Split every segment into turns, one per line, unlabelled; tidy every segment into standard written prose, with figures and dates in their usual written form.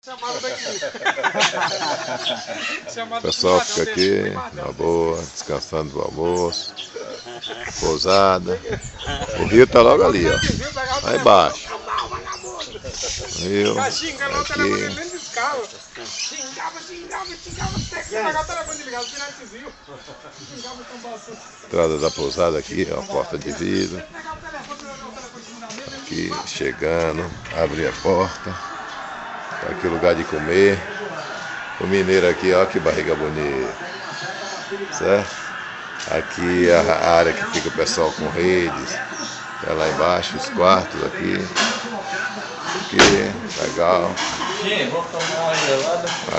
O pessoal fica aqui, na boa, descansando do almoço, pousada. O rio tá logo ali, ó, lá embaixo. O rio, aqui. Entrada da pousada aqui, ó, porta de vidro. Aqui, chegando, abre a porta. Aqui o lugar de comer. O mineiro aqui, ó, que barriga bonita. Certo? Aqui a área que fica o pessoal com redes. É lá embaixo, os quartos aqui. Aqui, legal.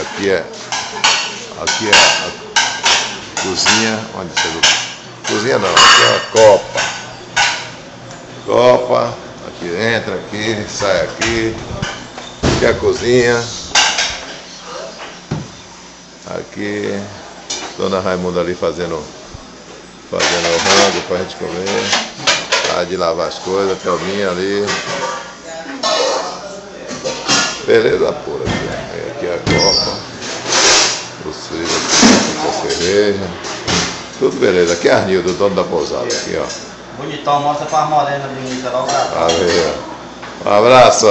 Aqui é a cozinha. Onde você... Cozinha não, aqui é a copa. Copa. Aqui entra aqui, sai aqui. Aqui é a cozinha. Aqui, Dona Raimunda ali fazendo o rango pra gente comer. Tá de lavar as coisas, Thelminha ali. Beleza pura aqui. Aqui é a copa. Os filhos aqui com a cerveja. Tudo beleza. Aqui é Arnildo, dono da pousada. Aqui, ó.
Bonitão, mostra pra morena bonita logo.
Valeu. Um abraço.